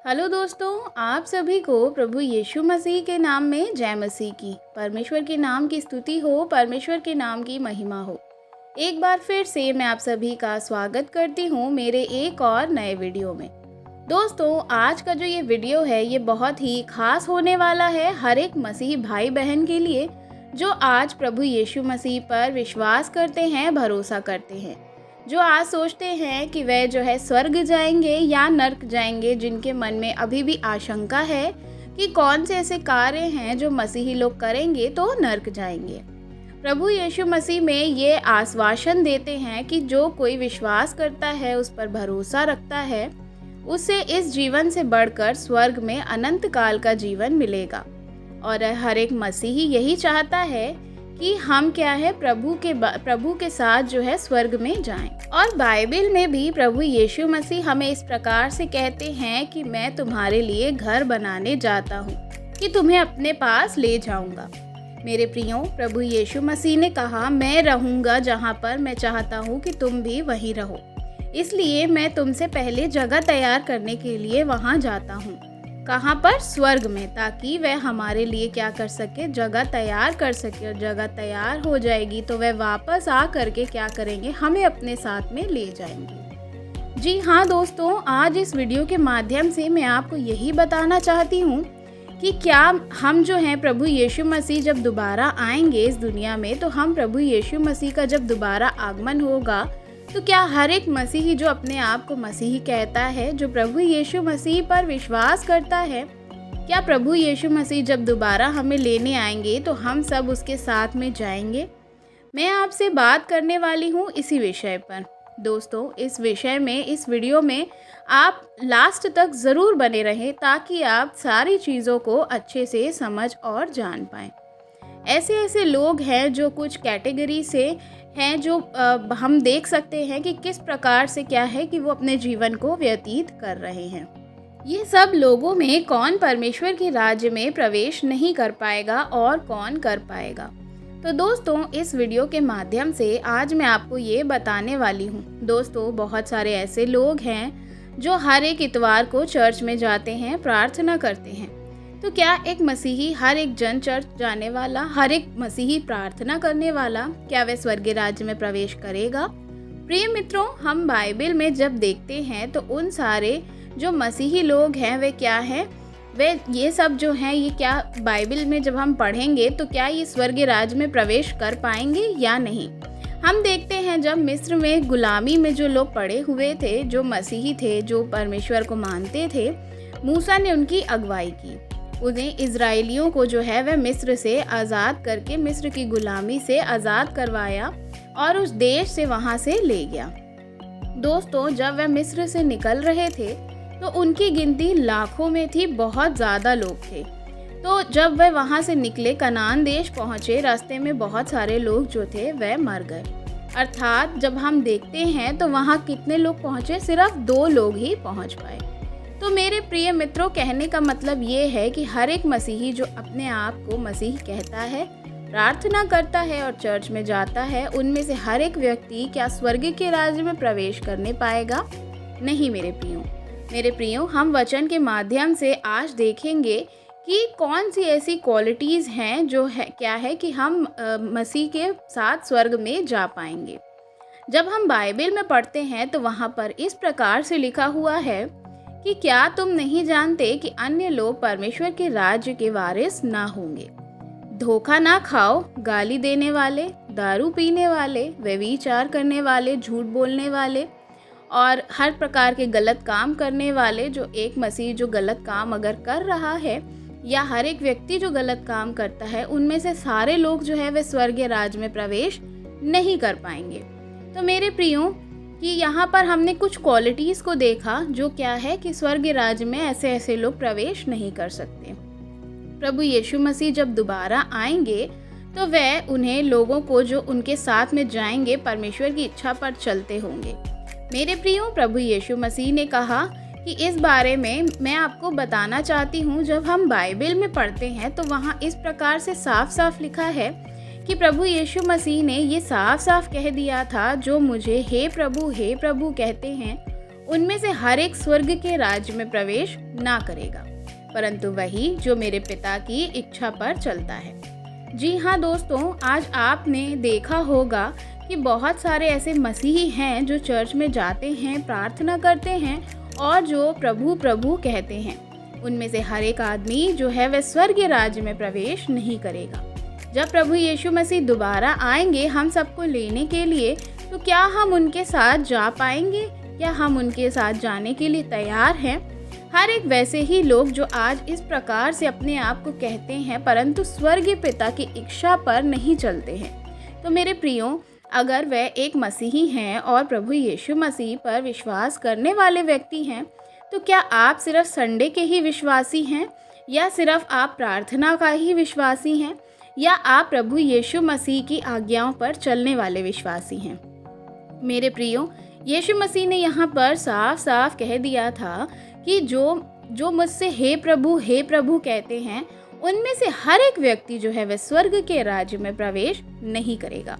Hello दोस्तों, आप सभी को प्रभु यीशु मसीह के नाम में जय मसीह की। परमेश्वर के नाम की स्तुति हो, परमेश्वर के नाम की महिमा हो। एक बार फिर से मैं आप सभी का स्वागत करती हूँ मेरे एक और नए वीडियो में। दोस्तों, आज का जो ये वीडियो है ये बहुत ही खास होने वाला है हर एक मसीही भाई बहन के लिए जो आज प्रभु यीशु मसीह पर विश्वास करते हैं, भरोसा करते हैं, जो आज सोचते हैं कि वह जो है स्वर्ग जाएंगे या नर्क जाएंगे, जिनके मन में अभी भी आशंका है कि कौन से ऐसे कार्य हैं जो मसीही लोग करेंगे तो नर्क जाएंगे। प्रभु यीशु मसीह में ये आश्वासन देते हैं कि जो कोई विश्वास करता है, उस पर भरोसा रखता है, उसे इस जीवन से बढ़कर स्वर्ग में अनंत काल का जीवन मिलेगा। और हर एक मसीही यही चाहता है कि हम क्या है प्रभु के साथ जो है स्वर्ग में जाएं। और बाइबल में भी प्रभु यीशु मसीह हमें इस प्रकार से कहते हैं कि मैं तुम्हारे लिए घर बनाने जाता हूँ, कि तुम्हें अपने पास ले जाऊंगा। मेरे प्रियो, प्रभु यीशु मसीह ने कहा, मैं रहूंगा जहाँ पर मैं चाहता हूँ कि तुम भी वहीं रहो, इसलिए मैं तुमसे पहले जगह तैयार करने के लिए वहाँ जाता हूँ। कहाँ पर? स्वर्ग में, ताकि वह हमारे लिए क्या कर सके, जगह तैयार कर सके। और जगह तैयार हो जाएगी तो वह वापस आ करके क्या करेंगे, हमें अपने साथ में ले जाएंगे। जी हाँ दोस्तों, आज इस वीडियो के माध्यम से मैं आपको यही बताना चाहती हूँ कि क्या हम जो हैं प्रभु यीशु मसीह जब दोबारा आएंगे इस दुनिया में, तो हम प्रभु यीशु मसीह का जब दोबारा आगमन होगा तो क्या हर एक मसीही जो अपने आप को मसीही कहता है, जो प्रभु यीशु मसीह पर विश्वास करता है, क्या प्रभु यीशु मसीह जब दोबारा हमें लेने आएंगे तो हम सब उसके साथ में जाएंगे? मैं आपसे बात करने वाली हूँ इसी विषय पर। दोस्तों, इस विषय में, इस वीडियो में आप लास्ट तक ज़रूर बने रहें ताकि आप सारी चीज़ों को अच्छे से समझ और जान पाएँ। ऐसे लोग हैं जो कुछ कैटेगरी से हैं, जो हम देख सकते हैं कि किस प्रकार से क्या है कि वो अपने जीवन को व्यतीत कर रहे हैं। ये सब लोगों में कौन परमेश्वर के राज्य में प्रवेश नहीं कर पाएगा और कौन कर पाएगा? तो दोस्तों, इस वीडियो के माध्यम से आज मैं आपको ये बताने वाली हूँ। दोस्तों, बहुत सारे ऐसे लोग हैं जो हर एक इतवार को चर्च में जाते हैं, प्रार्थना करते हैं। तो क्या एक मसीही, हर एक जन चर्च जाने वाला, हर एक मसीही प्रार्थना करने वाला, क्या वह स्वर्गीय राज्य में प्रवेश करेगा? प्रिय मित्रों, हम बाइबल में जब देखते हैं तो उन सारे जो मसीही लोग हैं वे क्या हैं, वे ये सब जो हैं, ये क्या बाइबल में जब हम पढ़ेंगे तो क्या ये स्वर्गीय राज्य में प्रवेश कर पाएंगे या नहीं? हम देखते हैं जब मिस्र में गुलामी में जो लोग पड़े हुए थे, जो मसीही थे, जो परमेश्वर को मानते थे, मूसा ने उनकी अगुवाई की। उन्हें इज़राइलियों को जो है वह मिस्र से आज़ाद करके, मिस्र की गुलामी से आज़ाद करवाया और उस देश से वहाँ से ले गया। दोस्तों, जब वह मिस्र से निकल रहे थे तो उनकी गिनती लाखों में थी, बहुत ज़्यादा लोग थे। तो जब वह वहाँ से निकले, कनान देश पहुँचे, रास्ते में बहुत सारे लोग जो थे वह मर गए। अर्थात जब हम देखते हैं तो वहाँ कितने लोग पहुँचे? सिर्फ 2 लोग ही पहुँच पाए। तो मेरे प्रिय मित्रों, कहने का मतलब ये है कि हर एक मसीही जो अपने आप को मसीह कहता है, प्रार्थना करता है और चर्च में जाता है, उनमें से हर एक व्यक्ति क्या स्वर्ग के राज्य में प्रवेश करने पाएगा? नहीं मेरे प्रियो, हम वचन के माध्यम से आज देखेंगे कि कौन सी ऐसी क्वालिटीज़ हैं जो है क्या है कि हम मसीह के साथ स्वर्ग में जा पाएंगे। जब हम बाइबल में पढ़ते हैं तो वहाँ पर इस प्रकार से लिखा हुआ है कि क्या तुम नहीं जानते कि अन्य लोग परमेश्वर के राज्य के वारिस ना होंगे? धोखा ना खाओ, गाली देने वाले, दारू पीने वाले, व्यभिचार करने वाले, झूठ बोलने वाले और हर प्रकार के गलत काम करने वाले। जो एक मसीह जो गलत काम अगर कर रहा है, या हर एक व्यक्ति जो गलत काम करता है, उनमें से सारे लोग जो है वे स्वर्गीय राज्य में प्रवेश नहीं कर पाएंगे। तो मेरे प्रियो, कि यहाँ पर हमने कुछ क्वालिटीज़ को देखा जो क्या है कि स्वर्गीय राज्य में ऐसे लोग प्रवेश नहीं कर सकते। प्रभु यीशु मसीह जब दोबारा आएंगे तो वह उन्हें लोगों को जो उनके साथ में जाएंगे, परमेश्वर की इच्छा पर चलते होंगे। मेरे प्रियो, प्रभु यीशु मसीह ने कहा कि इस बारे में मैं आपको बताना चाहती हूँ। जब हम बाइबल में पढ़ते हैं तो वहाँ इस प्रकार से साफ साफ लिखा है कि प्रभु यीशु मसीह ने ये साफ साफ कह दिया था, जो मुझे हे प्रभु कहते हैं उनमें से हर एक स्वर्ग के राज्य में प्रवेश ना करेगा, परंतु वही जो मेरे पिता की इच्छा पर चलता है। जी हाँ दोस्तों, आज आपने देखा होगा कि बहुत सारे ऐसे मसीही हैं जो चर्च में जाते हैं, प्रार्थना करते हैं और जो प्रभु प्रभु कहते हैं। उनमें से हर एक आदमी जो है वह स्वर्गीय राज्य में प्रवेश नहीं करेगा। जब प्रभु यीशु मसीह दोबारा आएंगे हम सबको लेने के लिए, तो क्या हम उनके साथ जा पाएंगे? क्या हम उनके साथ जाने के लिए तैयार हैं? हर एक वैसे ही लोग जो आज इस प्रकार से अपने आप को कहते हैं, परंतु स्वर्गीय पिता की इच्छा पर नहीं चलते हैं। तो मेरे प्रियो, अगर वह एक मसीही हैं और प्रभु यीशु मसीह पर विश्वास करने वाले व्यक्ति हैं, तो क्या आप सिर्फ संडे के ही विश्वासी हैं, या सिर्फ आप प्रार्थना का ही विश्वासी हैं, या आप प्रभु यीशु मसीह की आज्ञाओं पर चलने वाले विश्वासी हैं? मेरे प्रियो, यीशु मसीह ने यहाँ पर साफ साफ कह दिया था कि जो मुझसे हे प्रभु कहते हैं, उनमें से हर एक व्यक्ति जो है वह स्वर्ग के राज्य में प्रवेश नहीं करेगा,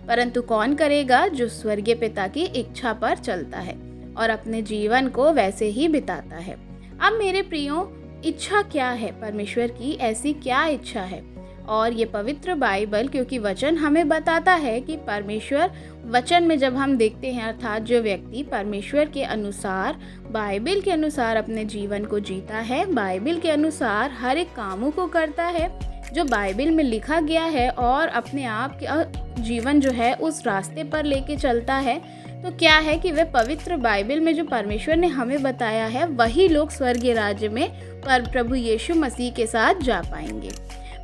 परंतु कौन करेगा? जो स्वर्गीय पिता की इच्छा पर चलता है और अपने जीवन को वैसे ही बिताता है। अब मेरे प्रियो, इच्छा क्या है परमेश्वर की? ऐसी क्या इच्छा है? और ये पवित्र बाइबल, क्योंकि वचन हमें बताता है कि परमेश्वर, वचन में जब हम देखते हैं, अर्थात जो व्यक्ति परमेश्वर के अनुसार, बाइबल के अनुसार अपने जीवन को जीता है, बाइबल के अनुसार हर एक कामों को करता है जो बाइबल में लिखा गया है, और अपने आप का जीवन जो है उस रास्ते पर लेके चलता है, तो क्या है कि वह पवित्र बाइबल में जो परमेश्वर ने हमें बताया है, वही लोग स्वर्गीय राज्य में प्रभु यीशु मसीह के साथ जा पाएंगे।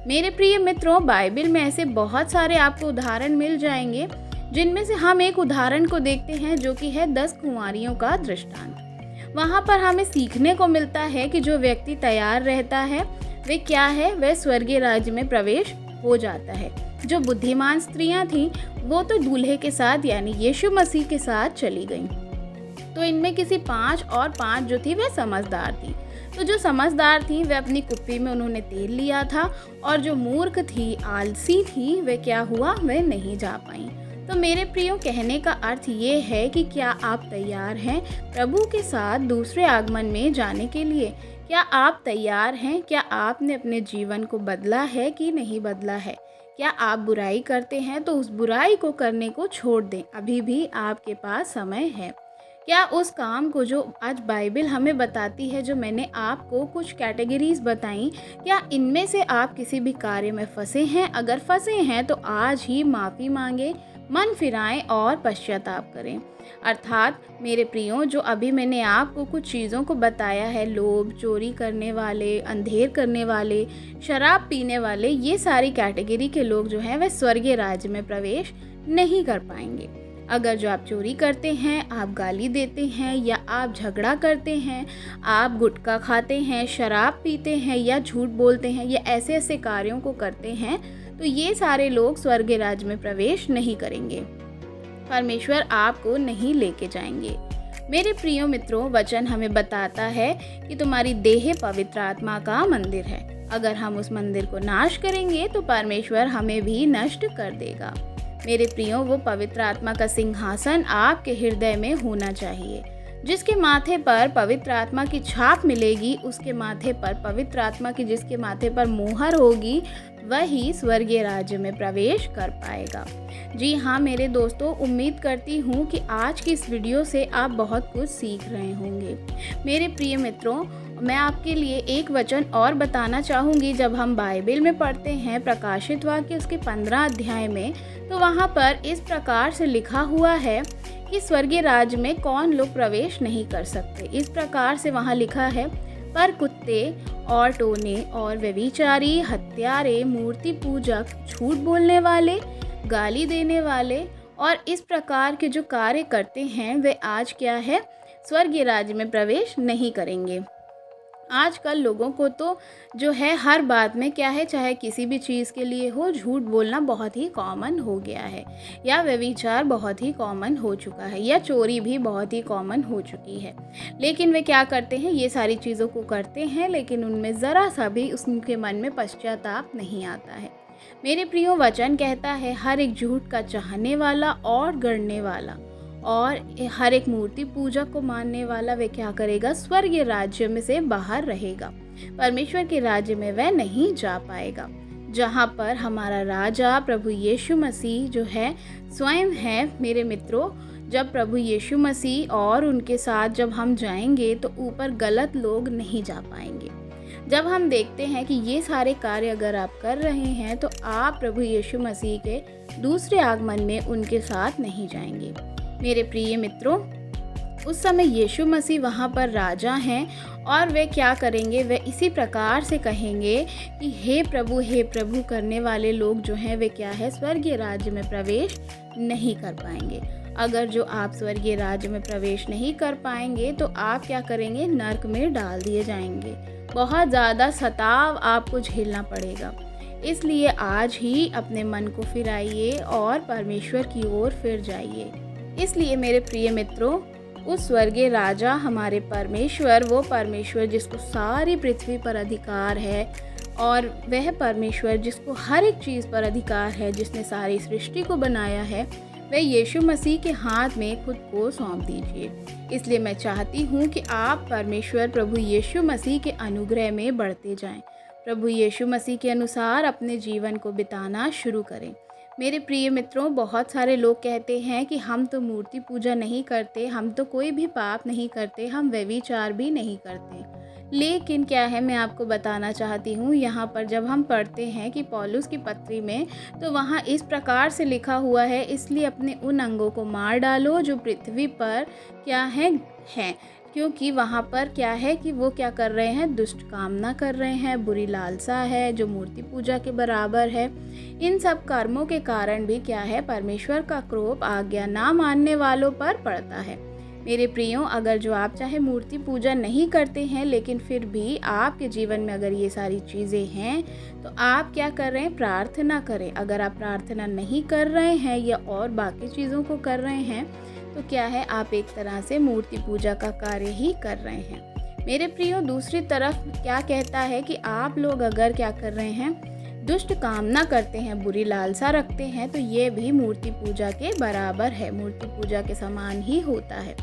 मेरे प्रिय मित्रों, बाइबल में ऐसे बहुत सारे आपको उदाहरण मिल जाएंगे, जिनमें से हम एक उदाहरण को देखते हैं जो कि है 10 कुंवारियों का दृष्टांत। वहाँ पर हमें सीखने को मिलता है कि जो व्यक्ति तैयार रहता है वे क्या है, वह स्वर्गीय राज्य में प्रवेश हो जाता है। जो बुद्धिमान स्त्रियां थीं वो तो दूल्हे के साथ यानी यीशु मसीह के साथ चली गईं। तो इनमें किसी 5 और 5 जो थी वह समझदार थी। तो जो समझदार थी वह अपनी कुप्पी में उन्होंने तेल लिया था, और जो मूर्ख थी, आलसी थी, वह क्या हुआ, वह नहीं जा पाई। तो मेरे प्रियो, कहने का अर्थ ये है कि क्या आप तैयार हैं प्रभु के साथ दूसरे आगमन में जाने के लिए? क्या आप तैयार हैं? क्या आपने अपने जीवन को बदला है कि नहीं बदला है? क्या आप बुराई करते हैं तो उस बुराई को करने को छोड़ दें, अभी भी आपके पास समय है। क्या उस काम को जो आज बाइबल हमें बताती है, जो मैंने आपको कुछ कैटेगरीज बताई, क्या इनमें से आप किसी भी कार्य में फंसे हैं? अगर फंसे हैं तो आज ही माफ़ी मांगे, मन फिराएं और पश्चाताप करें। अर्थात मेरे प्रियो, जो अभी मैंने आपको कुछ चीज़ों को बताया है, लोभ, चोरी करने वाले, अंधेर करने वाले, शराब पीने वाले, ये सारी कैटेगरी के लोग जो हैं वह स्वर्गीय राज्य में प्रवेश नहीं कर पाएंगे। अगर जो आप चोरी करते हैं, आप गाली देते हैं, या आप झगड़ा करते हैं, आप गुटखा खाते हैं, शराब पीते हैं, या झूठ बोलते हैं, या ऐसे ऐसे कार्यों को करते हैं, तो ये सारे लोग स्वर्गीय राज्य में प्रवेश नहीं करेंगे। परमेश्वर आपको नहीं लेके जाएंगे। मेरे प्रिय मित्रों, वचन हमें बताता है कि तुम्हारी देह पवित्र आत्मा का मंदिर है। अगर हम उस मंदिर को नाश करेंगे तो परमेश्वर हमें भी नष्ट कर देगा। मेरे प्रियो, वो पवित्र आत्मा का सिंहासन आपके हृदय में होना चाहिए। जिसके माथे पर पवित्र आत्मा की छाप मिलेगी, उसके माथे पर पवित्र आत्मा की जिसके माथे पर मोहर होगी, वही स्वर्गीय राज्य में प्रवेश कर पाएगा। जी हाँ मेरे दोस्तों, उम्मीद करती हूँ कि आज की इस वीडियो से आप बहुत कुछ सीख रहे होंगे। मेरे प्रिय मित्रों, मैं आपके लिए एक वचन और बताना चाहूँगी। जब हम बाइबल में पढ़ते हैं प्रकाशित वाक्य उसके 15 अध्याय में, तो वहाँ पर इस प्रकार से लिखा हुआ है कि स्वर्गीय राज्य में कौन लोग प्रवेश नहीं कर सकते। इस प्रकार से वहाँ लिखा है, पर कुत्ते और टोने और व्यभिचारी, हत्यारे, मूर्ति पूजक, झूठ बोलने वाले, गाली देने वाले और इस प्रकार के जो कार्य करते हैं वे आज क्या है, स्वर्गीय राज्य में प्रवेश नहीं करेंगे। आजकल लोगों को तो जो है हर बात में क्या है, चाहे किसी भी चीज़ के लिए हो, झूठ बोलना बहुत ही कॉमन हो गया है, या व्यभिचार बहुत ही कॉमन हो चुका है, या चोरी भी बहुत ही कॉमन हो चुकी है। लेकिन वे क्या करते हैं, ये सारी चीज़ों को करते हैं, लेकिन उनमें ज़रा सा भी उनके मन में पश्चाताप नहीं आता है। मेरे प्रियो, वचन कहता है, हर एक झूठ का चाहने वाला और गढ़ने वाला और हर एक मूर्ति पूजा को मानने वाला वह क्या करेगा, स्वर्गीय राज्य में से बाहर रहेगा। परमेश्वर के राज्य में वह नहीं जा पाएगा, जहाँ पर हमारा राजा प्रभु यीशु मसीह जो है स्वयं है। मेरे मित्रों, जब प्रभु यीशु मसीह और उनके साथ जब हम जाएंगे तो ऊपर गलत लोग नहीं जा पाएंगे। जब हम देखते हैं कि ये सारे कार्य अगर आप कर रहे हैं तो आप प्रभु यीशु मसीह के दूसरे आगमन में उनके साथ नहीं जाएंगे। मेरे प्रिय मित्रों, उस समय यीशु मसीह वहाँ पर राजा हैं और वे क्या करेंगे, वे इसी प्रकार से कहेंगे कि हे प्रभु करने वाले लोग जो हैं वे क्या है, स्वर्गीय राज्य में प्रवेश नहीं कर पाएंगे। अगर जो आप स्वर्गीय राज्य में प्रवेश नहीं कर पाएंगे तो आप क्या करेंगे, नर्क में डाल दिए जाएंगे। बहुत ज़्यादा सताव आपको झेलना पड़ेगा। इसलिए आज ही अपने मन को फिराइए और परमेश्वर की ओर फिर जाइए। इसलिए मेरे प्रिय मित्रों, उस स्वर्गीय राजा हमारे परमेश्वर, वो परमेश्वर जिसको सारी पृथ्वी पर अधिकार है और वह परमेश्वर जिसको हर एक चीज़ पर अधिकार है, जिसने सारी सृष्टि को बनाया है, वह यीशु मसीह के हाथ में खुद को सौंप दीजिए। इसलिए मैं चाहती हूँ कि आप परमेश्वर प्रभु यीशु मसीह के अनुग्रह में बढ़ते जाएं। प्रभु यीशु मसीह के अनुसार अपने जीवन को बिताना शुरू करें। मेरे प्रिय मित्रों, बहुत सारे लोग कहते हैं कि हम तो मूर्ति पूजा नहीं करते, हम तो कोई भी पाप नहीं करते, हम व्यभिचार भी नहीं करते। लेकिन क्या है, मैं आपको बताना चाहती हूँ, यहाँ पर जब हम पढ़ते हैं कि पौलुस की पत्री में, तो वहाँ इस प्रकार से लिखा हुआ है, इसलिए अपने उन अंगों को मार डालो जो पृथ्वी पर क्या हैं, क्योंकि वहाँ पर क्या है कि वो क्या कर रहे हैं, दुष्ट कामना कर रहे हैं, बुरी लालसा है जो मूर्ति पूजा के बराबर है। इन सब कर्मों के कारण भी क्या है, परमेश्वर का क्रोध आज्ञा ना मानने वालों पर पड़ता है। मेरे प्रियो, अगर जो आप चाहे मूर्ति पूजा नहीं करते हैं, लेकिन फिर भी आपके जीवन में अगर ये सारी चीज़ें हैं तो आप क्या कर रहे हैं, प्रार्थना करें। अगर आप प्रार्थना नहीं कर रहे हैं या और बाकी चीज़ों को कर रहे हैं तो क्या है, आप एक तरह से मूर्ति पूजा का कार्य ही कर रहे हैं। मेरे प्रियो, दूसरी तरफ क्या कहता है कि आप लोग अगर क्या कर रहे हैं, दुष्ट कामना करते हैं, बुरी लालसा रखते हैं, तो ये भी मूर्ति पूजा के बराबर है, मूर्ति पूजा के समान ही होता है।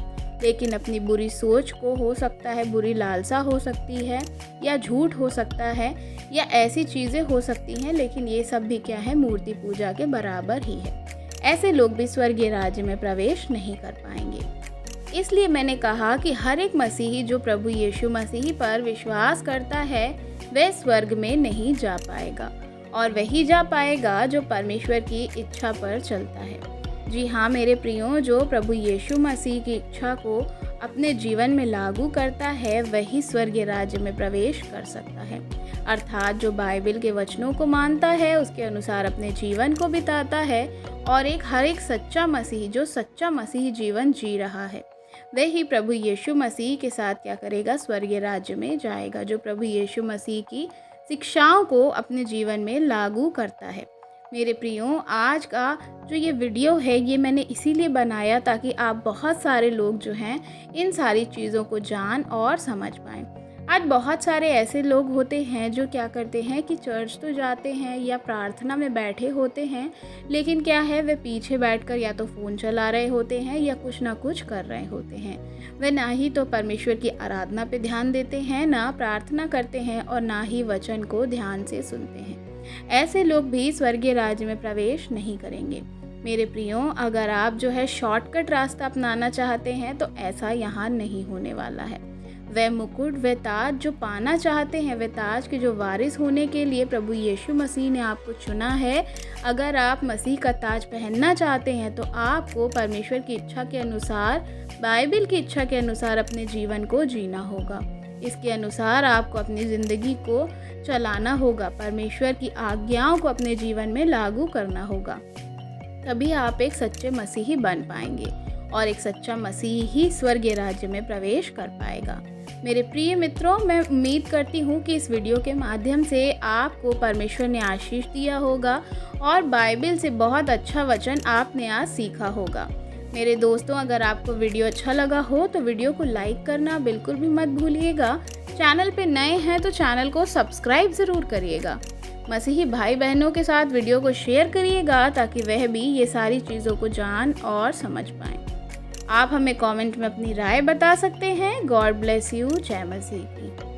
लेकिन अपनी बुरी सोच को, हो सकता है बुरी लालसा हो सकती है या झूठ हो सकता है या ऐसी चीज़ें हो सकती हैं, लेकिन ये सब भी क्या है, मूर्ति पूजा के बराबर ही है। ऐसे लोग भी स्वर्गीय राज्य में प्रवेश नहीं कर पाएंगे। इसलिए मैंने कहा कि हर एक मसीही जो प्रभु यीशु मसीह पर विश्वास करता है वह स्वर्ग में नहीं जा पाएगा, और वही जा पाएगा जो परमेश्वर की इच्छा पर चलता है। जी हाँ मेरे प्रियो, जो प्रभु यीशु मसीह की इच्छा को अपने जीवन में लागू करता है वही स्वर्गीय राज्य में प्रवेश कर सकता है। अर्थात जो बाइबल के वचनों को मानता है, उसके अनुसार अपने जीवन को बिताता है और हर एक सच्चा मसीह जो सच्चा मसीह जीवन जी रहा है, वही प्रभु यीशु मसीह के साथ क्या करेगा, स्वर्गीय राज्य में जाएगा। जो प्रभु यीशु मसीह की शिक्षाओं को अपने जीवन में लागू करता है। मेरे प्रियो, आज का जो ये वीडियो है ये मैंने इसीलिए बनाया ताकि आप बहुत सारे लोग जो हैं इन सारी चीज़ों को जान और समझ पाएँ। आज बहुत सारे ऐसे लोग होते हैं जो क्या करते हैं कि चर्च तो जाते हैं या प्रार्थना में बैठे होते हैं, लेकिन क्या है, वे पीछे बैठकर या तो फ़ोन चला रहे होते हैं या कुछ ना कुछ कर रहे होते हैं। वे ना ही तो परमेश्वर की आराधना पे ध्यान देते हैं, ना प्रार्थना करते हैं और ना ही वचन को ध्यान से सुनते हैं। ऐसे लोग भी स्वर्गीय राज्य में प्रवेश नहीं करेंगे। मेरे प्रियो, अगर आप जो है शॉर्टकट रास्ता अपनाना चाहते हैं तो ऐसा यहाँ नहीं होने वाला है। वह मुकुट, वह ताज जो पाना चाहते हैं, वह ताज के जो वारिस होने के लिए प्रभु यीशु मसीह ने आपको चुना है। अगर आप मसीह का ताज पहनना चाहते हैं तो आपको परमेश्वर की इच्छा के अनुसार, बाइबल की इच्छा के अनुसार अपने जीवन को जीना होगा। इसके अनुसार आपको अपनी ज़िंदगी को चलाना होगा, परमेश्वर की आज्ञाओं को अपने जीवन में लागू करना होगा। तभी आप एक सच्चे मसीही बन पाएंगे और एक सच्चा मसीही ही स्वर्गीय राज्य में प्रवेश कर पाएगा। मेरे प्रिय मित्रों, मैं उम्मीद करती हूँ कि इस वीडियो के माध्यम से आपको परमेश्वर ने आशीष दिया होगा और बाइबल से बहुत अच्छा वचन आपने आज सीखा होगा। मेरे दोस्तों, अगर आपको वीडियो अच्छा लगा हो तो वीडियो को लाइक करना बिल्कुल भी मत भूलिएगा। चैनल पे नए हैं तो चैनल को सब्सक्राइब ज़रूर करिएगा। मसीही भाई बहनों के साथ वीडियो को शेयर करिएगा ताकि वह भी ये सारी चीज़ों को जान और समझ पाएँ। आप हमें कमेंट में अपनी राय बता सकते हैं। God bless you. जय मसीह की।